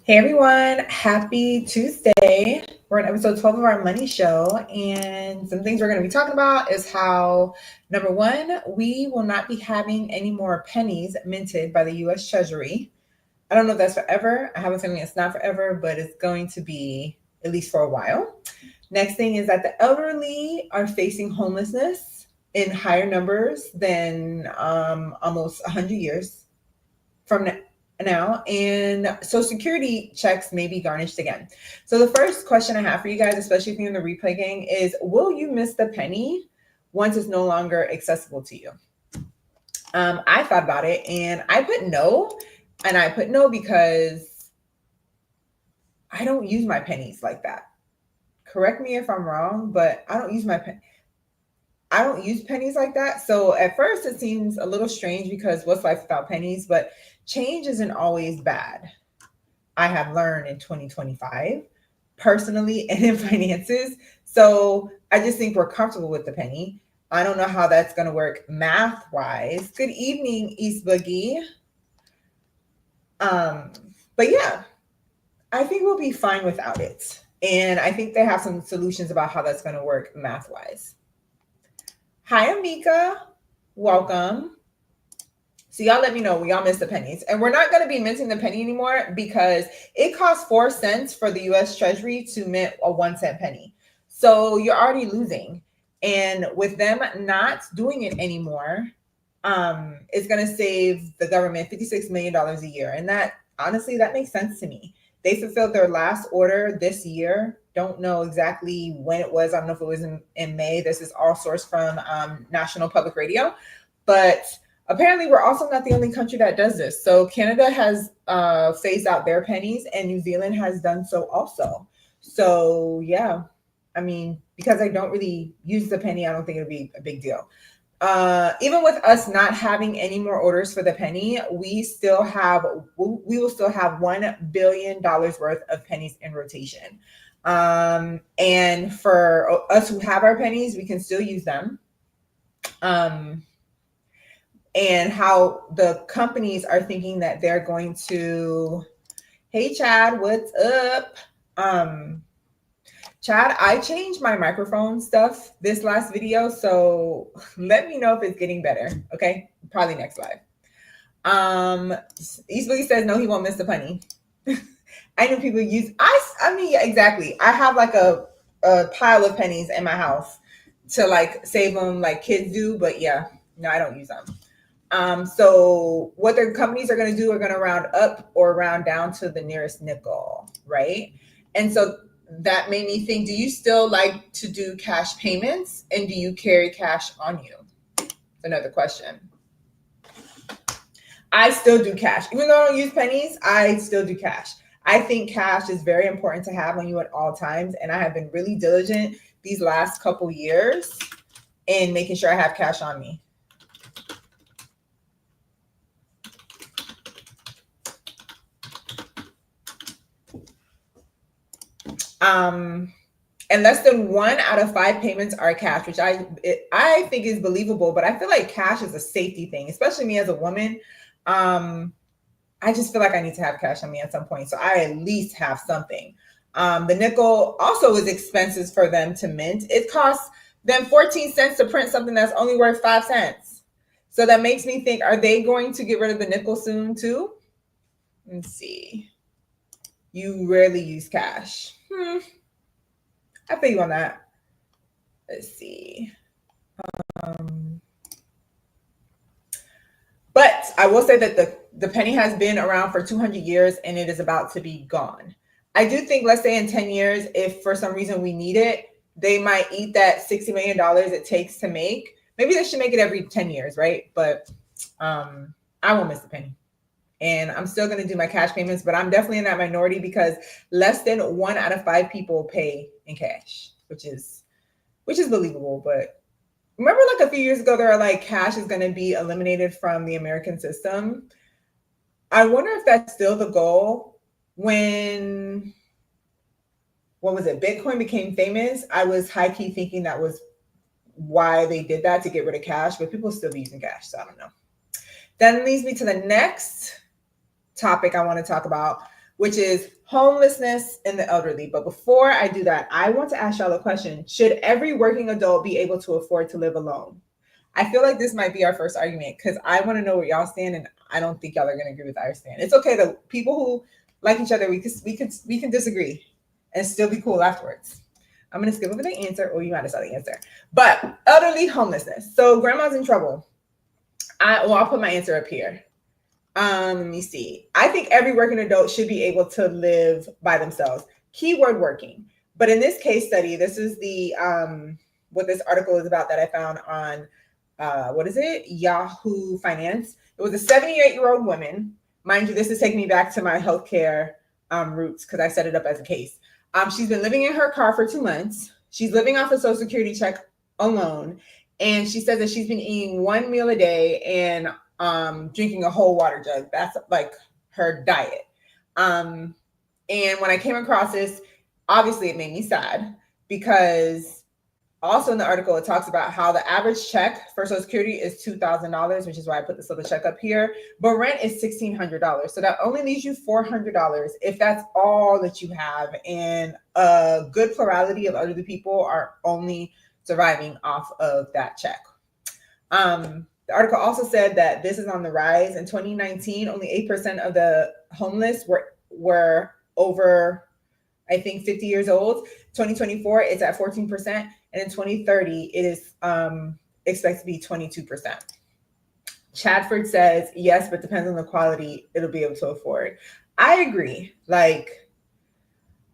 Hey everyone, happy Tuesday. We're on episode 12 of our money show, and some things we're going to be talking about is how, number one, we will not be having any more pennies minted by the US Treasury. I don't know if that's forever. I have a feeling it's not forever, but it's going to be at least for a while. Next thing is that the elderly are facing homelessness in higher numbers than almost 100 years from now, and Social Security checks may be garnished again. So the first question I have for you guys, especially if you're in the replay gang, is will you miss the penny once it's no longer accessible to you? I thought about it and I put no, and I put no because I don't use my pennies like that. Correct me if I'm wrong, but I don't use pennies like that. So at first it seems a little strange because what's life without pennies? But change isn't always bad. I have learned in 2025, personally and in finances. So I just think we're comfortable with the penny. I don't know how that's going to work math wise. Good evening, East Boogie. But yeah, I think we'll be fine without it. And I think they have some solutions about how that's going to work math wise. Hi, Amika. Welcome. So y'all let me know when y'all miss the pennies. And we're not going to be minting the penny anymore because it costs 4 cents for the US Treasury to mint a 1 cent penny. So you're already losing. And with them not doing it anymore, it's going to save the government $56 million a year. And that, honestly, that makes sense to me. They fulfilled their last order this year. Don't know exactly when it was. I don't know if it was in May. This is all sourced from National Public Radio. But apparently, we're also not the only country that does this. So Canada has phased out their pennies, and New Zealand has done so also. So yeah, I mean, because I don't really use the penny, I don't think it'll be a big deal. Even with us not having any more orders for the penny, we will still have $1 billion worth of pennies in rotation. And for us who have our pennies, we can still use them. And how the companies are thinking that they're going to, hey Chad, what's up? Chad, I changed my microphone stuff this last video, so let me know if it's getting better. Okay, probably next live. East Boogie says no, he won't miss the penny. I know people use I mean, yeah, exactly. I have like a pile of pennies in my house to like save them like kids do, but yeah, no, I don't use them. So what the companies are going to do are going to round up or round down to the nearest nickel, right? And so that made me think, do you still like to do cash payments, and do you carry cash on you? Another question. I still do cash. Even though I don't use pennies, I still do cash. I think cash is very important to have on you at all times, and I have been really diligent these last couple years in making sure I have cash on me. And less than 1 out of 5 payments are cash, which I think is believable, but I feel like cash is a safety thing, especially me as a woman. I just feel like I need to have cash on me at some point, so I at least have something. The nickel also is expenses for them to mint. It costs them 14 cents to print something that's only worth 5 cents. So that makes me think, are they going to get rid of the nickel soon too? Let's see. You rarely use cash. I feel you on that. Let's see. But I will say that the penny has been around for 200 years and it is about to be gone. I do think, let's say in 10 years, if for some reason we need it, they might eat that $60 million it takes to make. Maybe they should make it every 10 years, right? But I won't miss the penny. And I'm still going to do my cash payments, but I'm definitely in that minority because less than 1 out of 5 people pay in cash, which is believable. But remember, like a few years ago, they were like, cash is going to be eliminated from the American system. I wonder if that's still the goal. When, what was it, Bitcoin became famous, I was high-key thinking that was why they did that, to get rid of cash, but people still be using cash, so I don't know. That leads me to the next topic I want to talk about, which is homelessness in the elderly. But before I do that, I want to ask y'all a question. Should every working adult be able to afford to live alone? I feel like this might be our first argument because I want to know where y'all stand, and I don't think y'all are going to agree with our stand. It's okay. The people who like each other, we can disagree and still be cool afterwards. I'm going to skip over the answer, or you might have saw the answer. But elderly homelessness. So grandma's in trouble. I'll put my answer up here. Let me see. I think every working adult should be able to live by themselves. Keyword working. But in this case study, this is the what this article is about that I found on Yahoo Finance. It was a 78-year-old woman. Mind you, this is taking me back to my healthcare roots because I set it up as a case. She's been living in her car for 2 months. She's living off a Social Security check alone. And she says that she's been eating 1 meal a day and drinking a whole water jug. That's like her diet. And when I came across this, obviously it made me sad because also in the article, it talks about how the average check for Social Security is $2,000, which is why I put this little check up here. But rent is $1,600. So that only leaves you $400 if that's all that you have. And a good plurality of elderly people are only surviving off of that check. The article also said that this is on the rise. In 2019, only 8% of the homeless were over, I think, 50 years old. 2024, it's at 14%. And in 2030, it is expected to be 22%. Chadford says, yes, but depends on the quality it'll be able to afford. I agree. Like,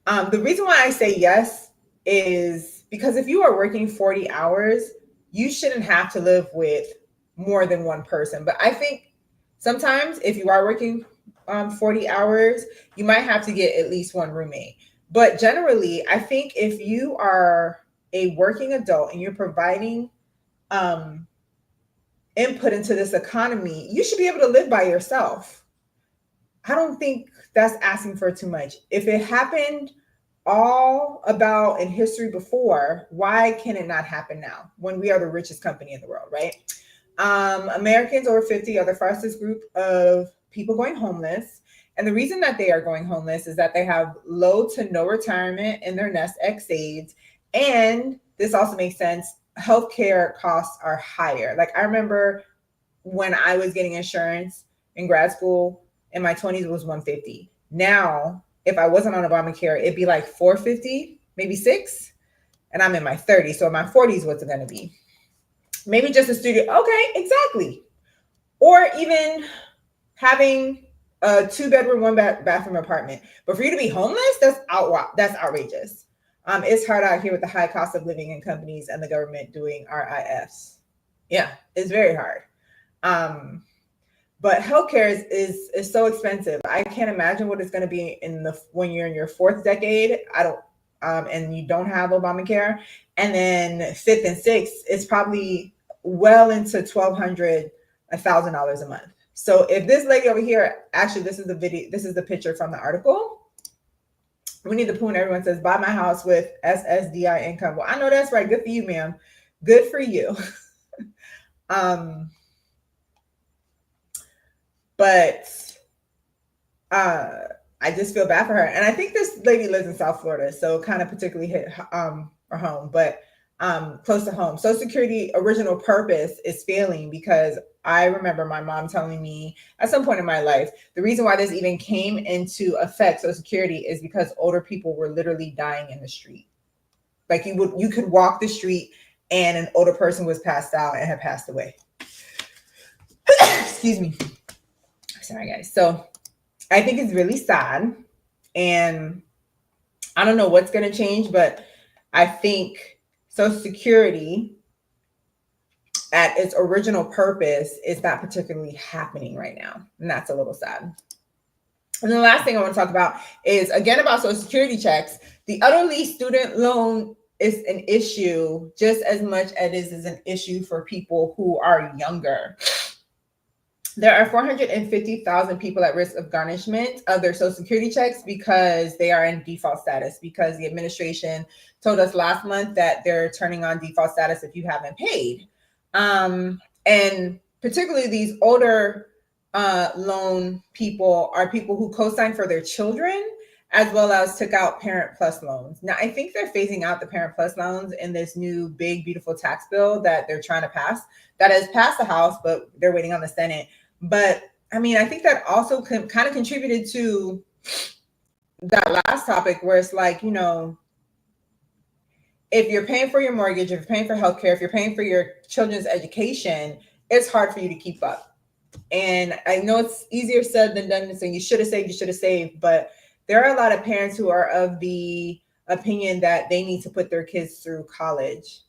the reason why I say yes is because if you are working 40 hours, you shouldn't have to live with more than one person. But I think sometimes if you are working 40 hours, you might have to get at least one roommate. But generally, I think if you are a working adult and you're providing input into this economy, you should be able to live by yourself. I don't think that's asking for too much. If it happened all about in history before, why can it not happen now when we are the richest company in the world, right? Americans over 50 are the fastest group of people going homeless. And the reason that they are going homeless is that they have low to no retirement in their nest egg saves. And this also makes sense. Healthcare costs are higher. Like I remember when I was getting insurance in grad school in my 20s, it was $150. Now, if I wasn't on Obamacare, it'd be like $450, maybe $6. And I'm in my 30s. So in my 40s, what's it going to be? Maybe just a studio. Okay, exactly. Or even having a 2-bedroom, 1-bathroom apartment. But for you to be homeless, that's outrageous. It's hard out here with the high cost of living in companies and the government doing RIFs. Yeah, it's very hard. But healthcare is so expensive. I can't imagine what it's going to be when you're in your 4th decade. And you don't have Obamacare. And then 5th and 6th, it's probably well into $1,200, $1,000 a month. So if this lady over here, actually, this is the picture from the article. Winnie the Pooh and everyone says, buy my house with SSDI income. Well, I know that's right. Good for you, ma'am. Good for you. But I just feel bad for her. And I think this lady lives in South Florida, so kind of particularly hit her home, but close to home. Social Security original purpose is failing because I remember my mom telling me at some point in my life, the reason why this even came into effect, Social Security, is because older people were literally dying in the street. Like you could walk the street and an older person was passed out and had passed away. Excuse me. Sorry, guys. So I think it's really sad. And I don't know what's going to change, but I think Social Security at its original purpose is not particularly happening right now. And that's a little sad. And the last thing I want to talk about is, again, about Social Security checks. The elderly student loan is an issue just as much as it is an issue for people who are younger. There are 450,000 people at risk of garnishment of their Social Security checks because they are in default status, because the administration told us last month that they're turning on default status if you haven't paid. And particularly these older loan people are people who co-sign for their children as well as took out Parent Plus loans. Now, I think they're phasing out the Parent Plus loans in this new big, beautiful tax bill that they're trying to pass. That has passed the House, but they're waiting on the Senate. But I mean, I think that also kind of contributed to that last topic where it's like, you know, if you're paying for your mortgage, if you're paying for healthcare, if you're paying for your children's education, it's hard for you to keep up. And I know it's easier said than done. So you should have saved. But there are a lot of parents who are of the opinion that they need to put their kids through college.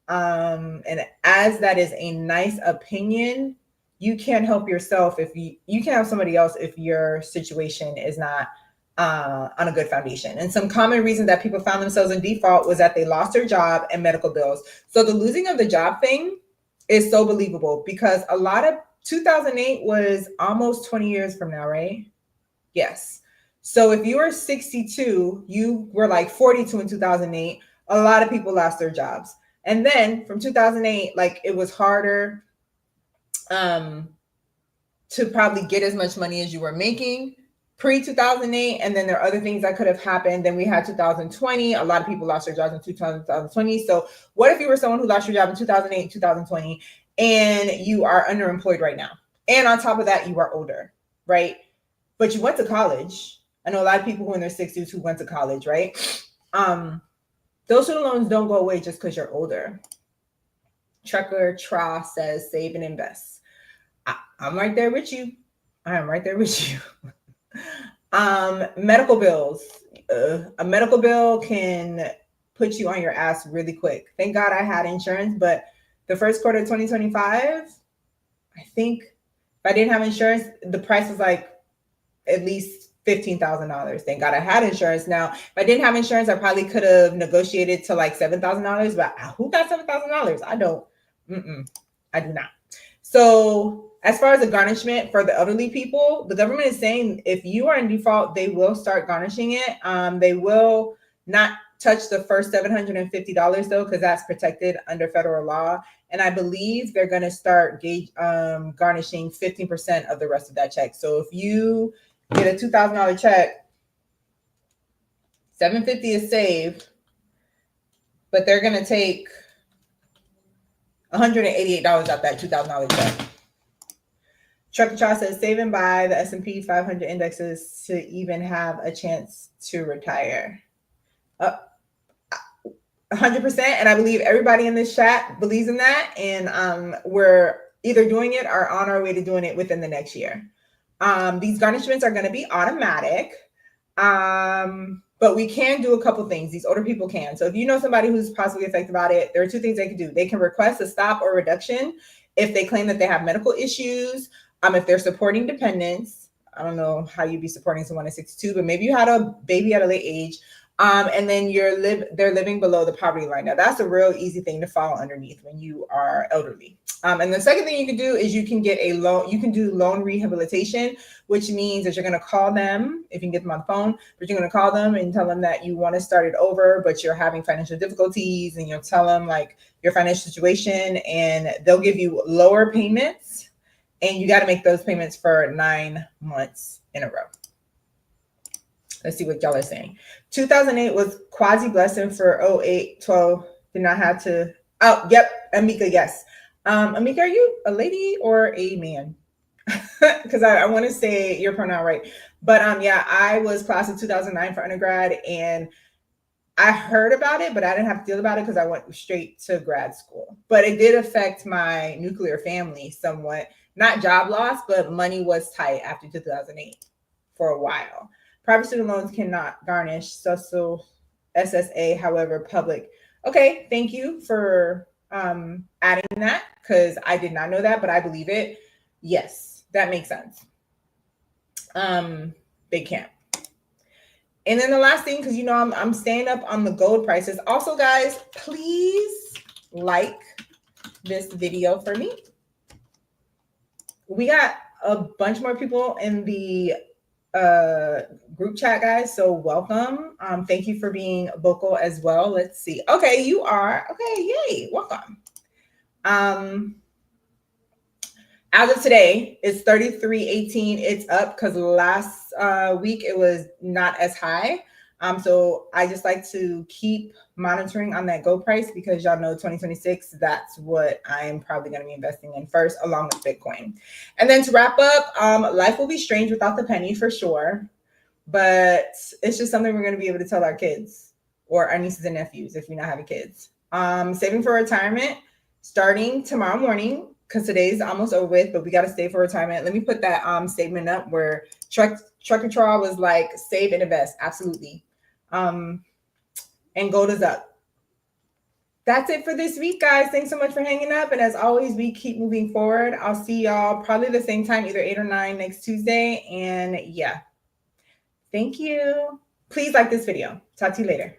And as that is a nice opinion, you can't help yourself if you can't help somebody else if your situation is not on a good foundation. And some common reasons that people found themselves in default was that they lost their job and medical bills. So the losing of the job thing is so believable because a lot of 2008 was almost 20 years from now, right? Yes. So if you were 62, you were like 42 in 2008. A lot of people lost their jobs. And then from 2008, like it was harder to probably get as much money as you were making pre-2008. And then there are other things that could have happened. Then we had 2020. A lot of people lost their jobs in 2020. So what if you were someone who lost your job in 2008, 2020, and you are underemployed right now? And on top of that, you are older, right? But you went to college. I know a lot of people who are in their 60s who went to college, right? Those student loans don't go away just because you're older. Trucker Tra says, save and invest. I'm right there with you. I am right there with you. Medical bills. A medical bill can put you on your ass really quick. Thank God I had insurance, but the first quarter of 2025, I think if I didn't have insurance, the price was like at least $15,000. Thank God I had insurance. Now, if I didn't have insurance, I probably could have negotiated to like $7,000, but who got $7,000? I don't. I do not. So as far as the garnishment for the elderly people, the government is saying if you are in default, they will start garnishing it. They will not touch the first $750 though, because that's protected under federal law. And I believe they're going to start garnishing 15% of the rest of that check. So if you get a $2,000 check, $750 is saved, but they're going to take $188 out that $2,000 check. Trucker Charles says saving by the S&P 500 indexes to even have a chance to retire. 100%, and I believe everybody in this chat believes in that, and we're either doing it or on our way to doing it within the next year. These garnishments are going to be automatic, but we can do a couple things. These older people can. So if you know somebody who's possibly affected by it, there are two things they can do. They can request a stop or reduction if they claim that they have medical issues, if they're supporting dependents. I don't know how you'd be supporting someone at 62, but maybe you had a baby at a late age. And then they're living below the poverty line. Now that's a real easy thing to fall underneath when you are elderly. And the second thing you can do is you can get a loan. You can do loan rehabilitation, which means that you're going to call them if you can get them on the phone, but you're going to call them and tell them that you want to start it over, but you're having financial difficulties, and you'll tell them like your financial situation, and they'll give you lower payments, and you got to make those payments for 9 months in a row. Let's see what y'all are saying. 2008 was quasi blessing for 08, 12. Did not have to. Oh, yep. Amika, yes. Amika, are you a lady or a man? Because I want to say your pronoun right. But yeah, I was class of 2009 for undergrad, and I heard about it, but I didn't have to deal about it because I went straight to grad school. But it did affect my nuclear family somewhat. Not job loss, but money was tight after 2008 for a while. Private student loans cannot garnish. So SSA, however, public. Okay, thank you for adding that, because I did not know that, but I believe it. Yes, that makes sense. They can't. And then the last thing, because you know I'm staying up on the gold prices. Also, guys, please like this video for me. We got a bunch more people in the group chat, guys, so welcome. Thank you for being vocal as well. Let's see. Okay, you are. Okay, yay, welcome. As of today, it's 33.18. It's up because last week it was not as high. So I just like to keep monitoring on that gold price because y'all know 2026, that's what I'm probably going to be investing in first, along with Bitcoin. And then to wrap up, life will be strange without the penny for sure. But it's just something we're going to be able to tell our kids or our nieces and nephews if we're not having kids. Saving for retirement starting tomorrow morning, because today's almost over with, but we got to save for retirement. Let me put that statement up where Truck and Traw was like, save and invest. Absolutely. And gold is up. That's it for this week, guys. Thanks so much for hanging up. And as always, we keep moving forward. I'll see y'all probably the same time, either 8 or 9 next Tuesday. And yeah, thank you. Please like this video. Talk to you later.